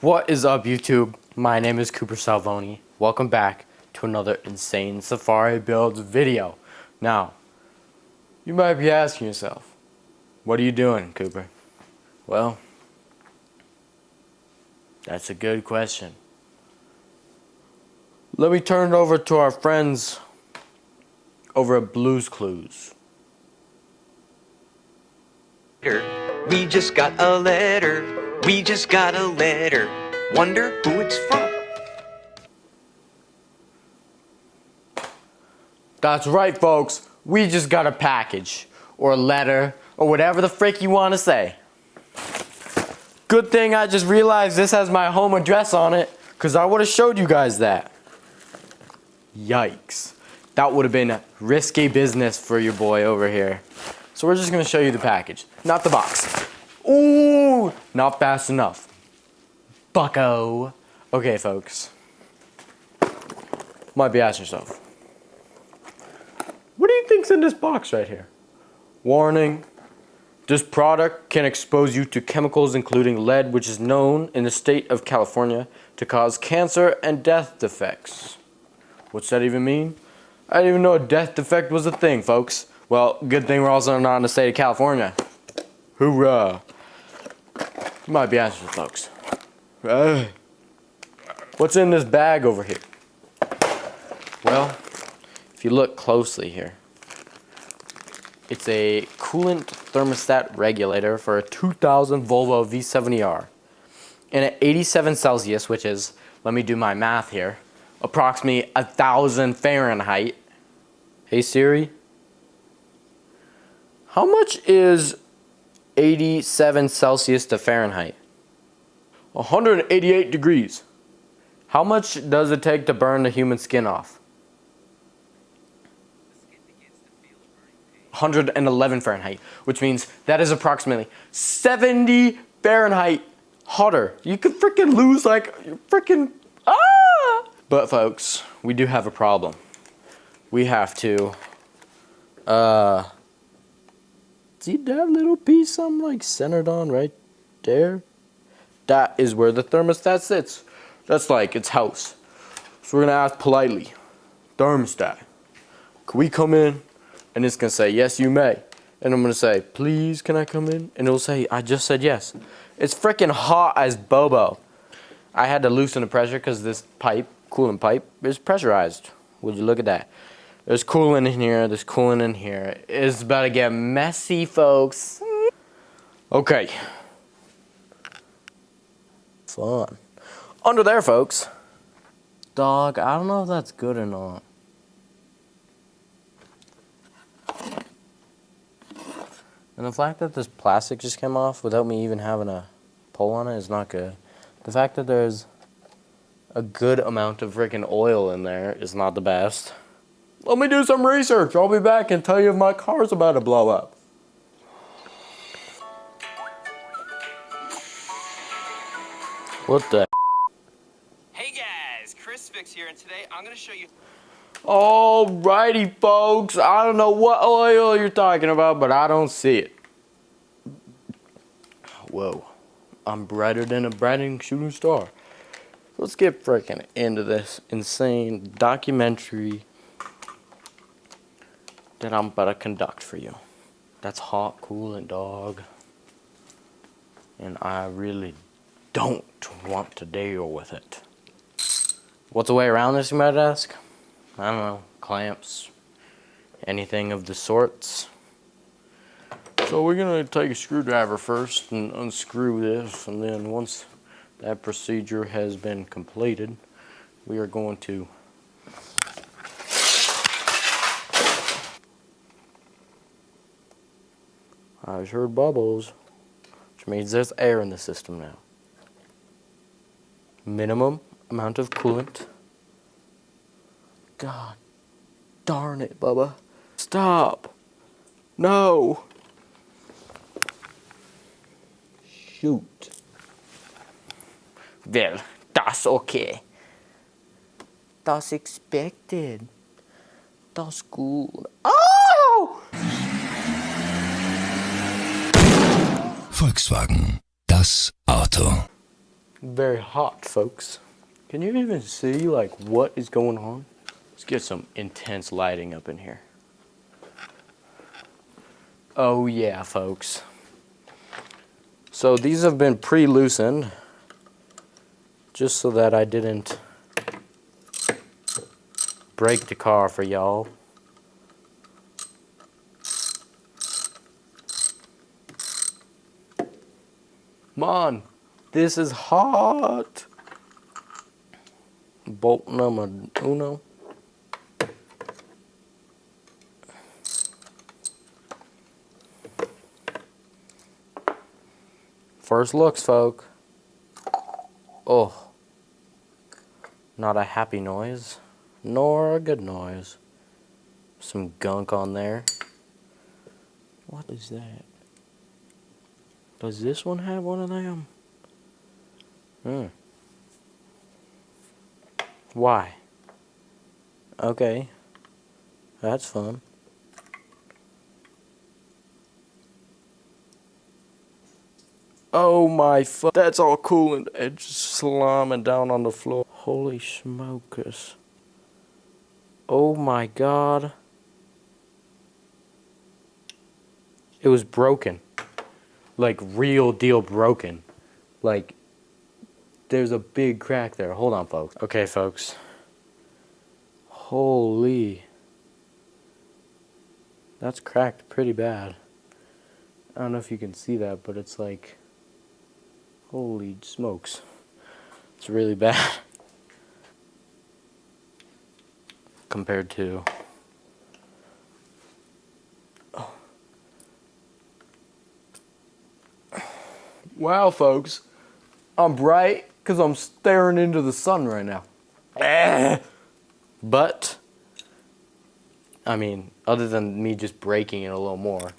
What is up, YouTube? My name is Cooper Salvoni. Welcome back to another insane Safari builds video. Now, you might be asking yourself, what are you doing, Cooper? Well, that's a good question. Let me turn it over to our friends over at Blue's Clues. We just got a letter. We just got a letter. Wonder who it's from. That's right, folks. We just got a package, or a letter, or whatever the frick you want to say. Good thing I just realized this has my home address on it, because I would have showed you guys that. Yikes. That would have been risky business for your boy over here. So we're just going to show you the package, not the box. Ooh, not fast enough. Bucko. Okay, folks. Might be asking yourself, what do you think's in this box right here? Warning. This product can expose you to chemicals including lead, which is known in the state of California to cause cancer and death defects. What's that even mean? I didn't even know a death defect was a thing, folks. Well, good thing we're also not in the state of California. Hoorah. You might be asking, folks. What's in this bag over here? Well, if you look closely here, it's a coolant thermostat regulator for a 2000 Volvo v70r. And at 87 Celsius, which is, let me do my math here, approximately 1000 Fahrenheit. Hey Siri, how much is 87 Celsius to Fahrenheit? 188 degrees. How much does it take to burn the human skin off? 111 Fahrenheit, which means that is approximately 70 Fahrenheit hotter. You could freaking lose like freaking But folks, we do have a problem. We have to see that little piece I'm like centered on right there? That is where the thermostat sits. That's like its house. So we're gonna ask politely, thermostat, can we come in? And it's gonna say, yes, you may. And I'm gonna say, please, can I come in? And it'll say, I just said yes. It's freaking hot as Bobo. I had to loosen the pressure because this pipe, coolant pipe, is pressurized. Would you look at that? There's coolant in here, there's coolant in here. It's about to get messy, folks. Okay. Fun. Under there, folks. Dog, I don't know if that's good or not. And the fact that this plastic just came off without me even having a pull on it is not good. The fact that there's a good amount of freaking oil in there is not the best. Let me do some research. I'll be back and tell you if my car's about to blow up. What the? Hey guys, Chris Fix here, and today I'm going to show you. Alrighty, folks. I don't know what oil you're talking about, but I don't see it. Whoa. I'm brighter than a brightening shooting star. Let's get freaking into this insane documentary that I'm about to conduct for you. That's hot coolant, dog. And I really don't want to deal with it. What's the way around this, you might ask? I don't know, clamps, anything of the sorts. So we're gonna take a screwdriver first and unscrew this, and then once that procedure has been completed, we are going to I heard bubbles, which means there's air in the system now. Minimum amount of coolant. God darn it, Bubba. Stop. No. Shoot. Well, that's okay. That's expected. That's good. Oh! Volkswagen, das Auto. Very hot, folks. Can you even see like what is going on? Let's get some intense lighting up in here. Oh yeah, folks. So these have been pre-loosened just so that I didn't break the car for y'all. Come on, this is hot. Bolt number uno. First looks, folk. Oh, not a happy noise, nor a good noise. Some gunk on there. What is that? Does this one have one of them? Why? Okay, that's fun. Oh my that's all coolant. It's just slamming down on the floor. Holy smokers. Oh my god. It was broken. Like real deal broken. Like there's a big crack there. Hold on, folks. Okay, folks. Holy. That's cracked pretty bad. I don't know if you can see that, but it's like, holy smokes. It's really bad. Compared to... Oh. Wow, folks. I'm bright because I'm staring into the sun right now. But, I mean, other than me just breaking it a little more,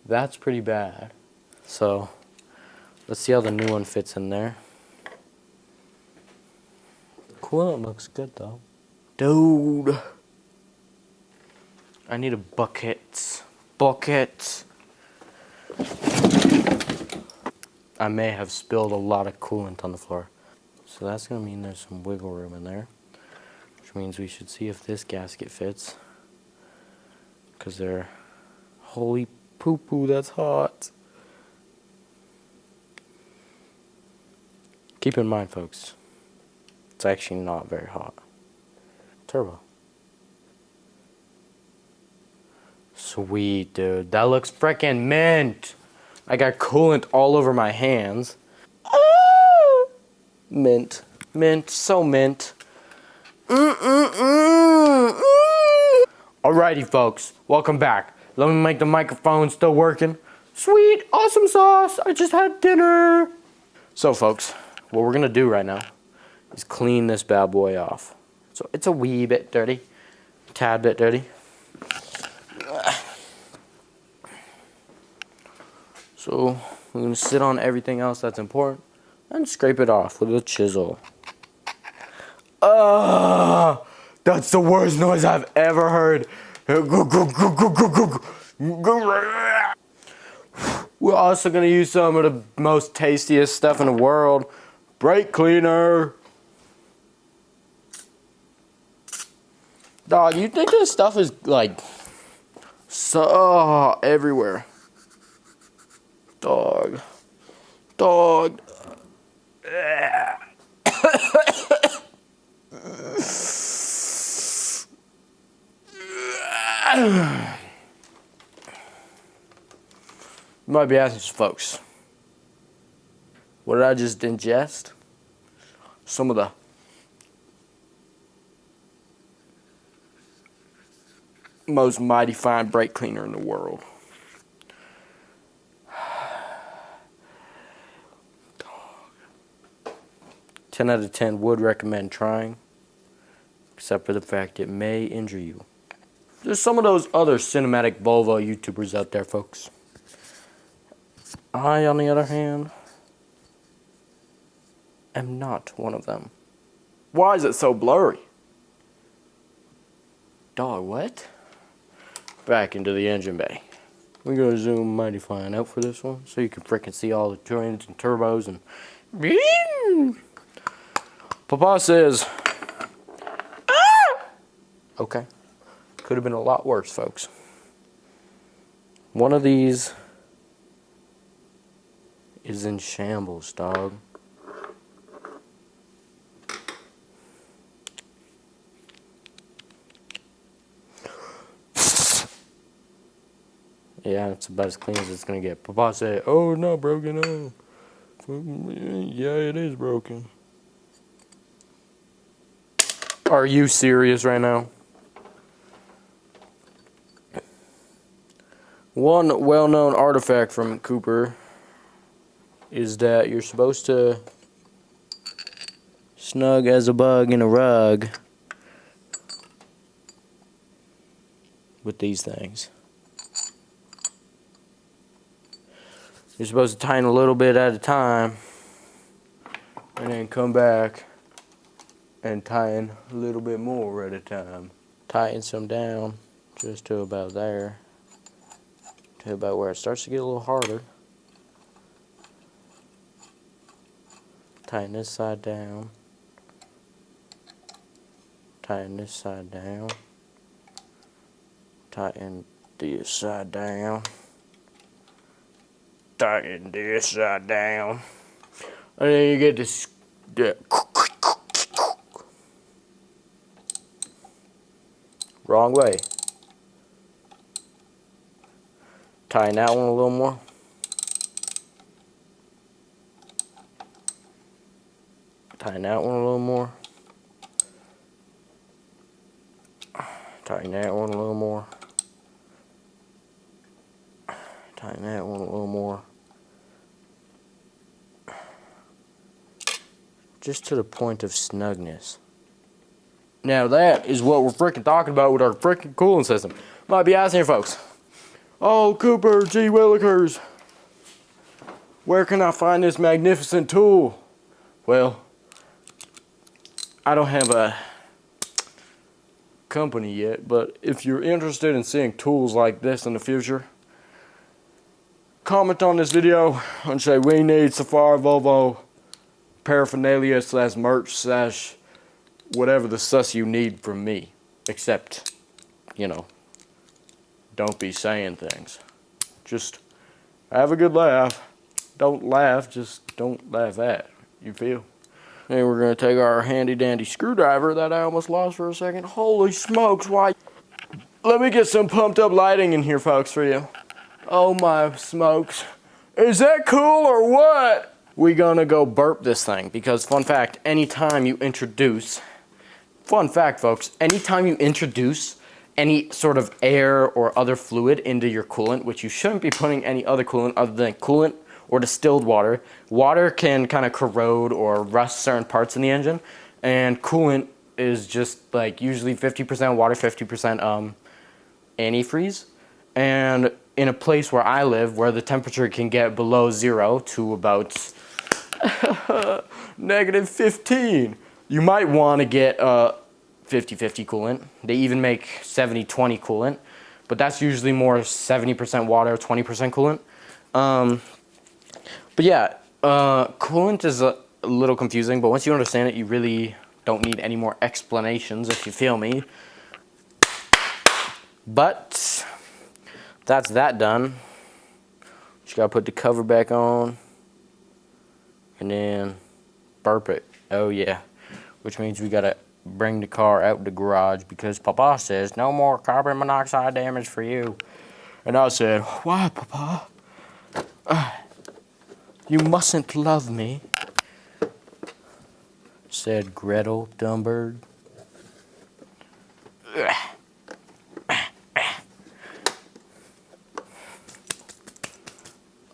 that's pretty bad. So, let's see how the new one fits in there. Coolant looks good though. Dude. I need a bucket. Bucket. I may have spilled a lot of coolant on the floor. So that's going to mean there's some wiggle room in there. Which means we should see if this gasket fits. Because they're... Holy poo-poo, that's hot. Keep in mind, folks, it's actually not very hot. Turbo. Sweet, dude. That looks frickin' mint. I got coolant all over my hands. Ah! Mint. Mint. So mint. Alrighty, folks. Welcome back. Let me make the microphone still working. Sweet. Awesome sauce. I just had dinner. So, folks, what we're going to do right now is clean this bad boy off. So, it's a wee bit dirty. A tad bit dirty. So, we're going to sit on everything else that's important and scrape it off with a chisel. That's the worst noise I've ever heard. We're also going to use some of the most tastiest stuff in the world. Brake cleaner. Dog, you think this stuff is like so everywhere? Dog. Dog. You might be asking, folks, what did I just ingest? Some of the most mighty fine brake cleaner in the world. 10 out of 10 would recommend trying, except for the fact it may injure you. There's some of those other cinematic Volvo YouTubers out there, folks. I, on the other hand, am not one of them. Why is it so blurry? Dog, what? Back into the engine bay. We're going to zoom mighty fine out for this one so you can frickin' see all the joints and turbos and Papa says, ah! Okay. Could have been a lot worse, folks. One of these is in shambles, dog. Yeah, it's about as clean as it's gonna get. Papa said, oh, no, broken. Oh. Yeah, it is broken. Are you serious right now? One well-known artifact from Cooper is that you're supposed to snug as a bug in a rug with these things. You're supposed to tighten a little bit at a time and then come back and tighten a little bit more at a time. Tighten some down just to about there, to about where it starts to get a little harder. Tighten this side down. Tighten this side down. Tighten this side down. Tighten this side down. And then you get this. Wrong way. Tighten that one a little more. Tighten that one a little more. Tighten that one a little more. Tighten that one a little more. Just to the point of snugness. Now that is what we're freaking talking about with our freaking cooling system. Might be asking you folks, oh, Cooper, gee willikers, where can I find this magnificent tool? Well, I don't have a company yet, but if you're interested in seeing tools like this in the future, comment on this video and say we need 70r Volvo paraphernalia / merch / whatever the sus you need from me. Except, you know, don't be saying things. Just have a good laugh. Don't laugh, just don't laugh at. You feel? And we're going to take our handy dandy screwdriver that I almost lost for a second. Holy smokes, why? Let me get some pumped up lighting in here, folks, for you. Oh my smokes. Is that cool or what? We gonna go burp this thing because, fun fact, anytime you introduce, fun fact folks, anytime you introduce any sort of air or other fluid into your coolant, which you shouldn't be putting any other coolant other than coolant or distilled water, water can kind of corrode or rust certain parts in the engine, and coolant is just like usually 50% water, 50% antifreeze. And in a place where I live, where the temperature can get below 0 to about -15, you might want to get 50-50 coolant. They even make 70-20 coolant, but that's usually more 70% water, 20% coolant. But yeah, coolant is a little confusing, but once you understand it, you really don't need any more explanations, if you feel me. But that's that done. Just gotta put the cover back on and then burp it. Oh yeah, which means we gotta bring the car out the garage because Papa says no more carbon monoxide damage for you. And I said, why, Papa? You mustn't love me, said Gretel Dumbbird.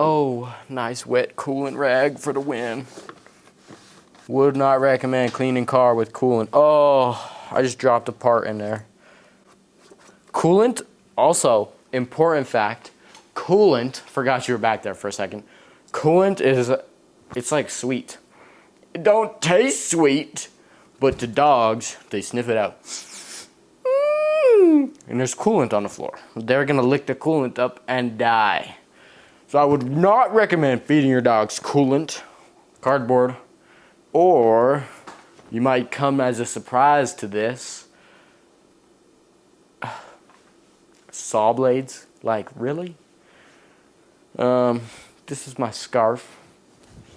Oh, nice wet coolant rag for the win. Would not recommend cleaning car with coolant. Oh, I just dropped a part in there. Coolant, also, important fact, coolant, forgot you were back there for a second. Coolant is, it's like sweet. It don't taste sweet, but to dogs, they sniff it out. And there's coolant on the floor. They're gonna lick the coolant up and die. So I would not recommend feeding your dogs coolant cardboard, or you might come as a surprise to this. Saw blades, like really? This is my scarf.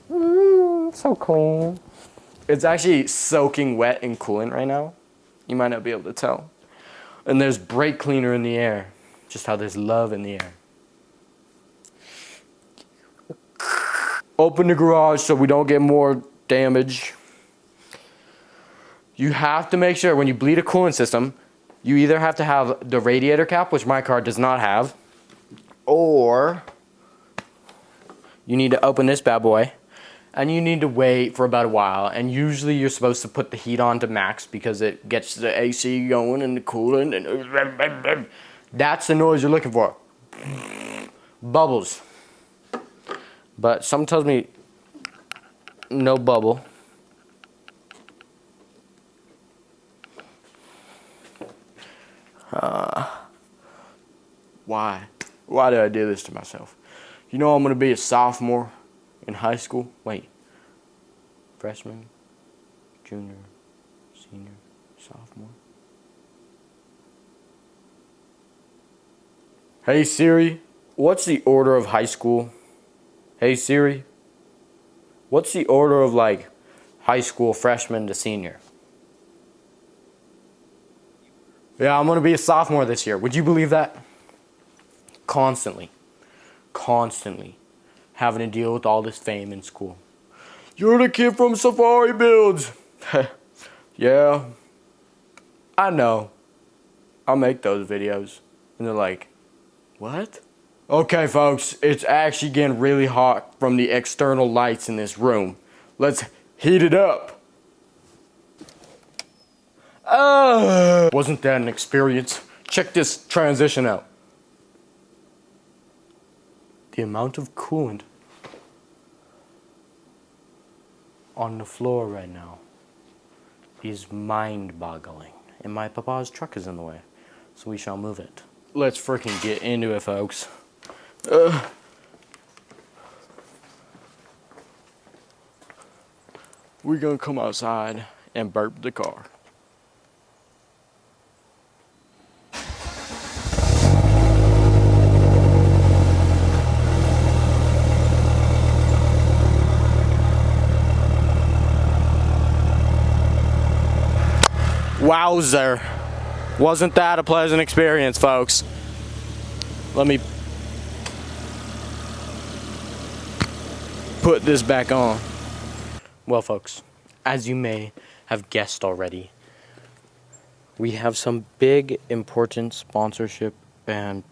So clean. It's actually soaking wet in coolant right now. You might not be able to tell. And there's brake cleaner in the air. Just how there's love in the air. Open the garage so we don't get more damage. You have to make sure when you bleed a coolant system, you either have to have the radiator cap, which my car does not have, or you need to open this bad boy, and you need to wait for about a while. And usually you're supposed to put the heat on to max because it gets the AC going and the coolant, and that's the noise you're looking for. Bubbles. But something tells me no bubble. Why? Why did I do this to myself? You know I'm going to be a sophomore in high school. Wait. Freshman, junior, senior, sophomore. Hey Siri, what's the order of high school? Hey Siri, what's the order of like high school freshman to senior? Yeah, I'm going to be a sophomore this year. Would you believe that? Constantly having to deal with all this fame in school. You're the kid from Safari Builds. Yeah, I know. I'll make those videos. And they're like, what? Okay, folks, it's actually getting really hot from the external lights in this room. Let's heat it up. Wasn't that an experience? Check this transition out. The amount of coolant on the floor right now is mind-boggling. And my papa's truck is in the way, so we shall move it. Let's freaking get into it, folks. We're gonna come outside and burp the car. Wowzer. Wasn't that a pleasant experience, folks? Let me put this back on. Well, folks, as you may have guessed already, we have some big, important sponsorship and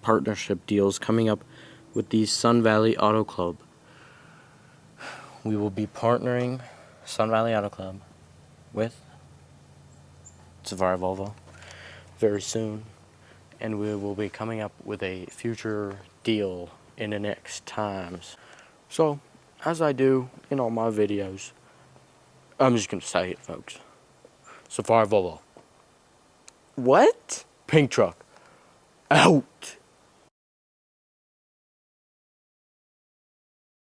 partnership deals coming up with the Sun Valley Auto Club. We will be partnering Sun Valley Auto Club with Savara Volvo very soon, and we will be coming up with a future deal in the next times. So, as I do in all my videos, I'm just gonna say it, folks. Savara Volvo. What? Pink truck. Out.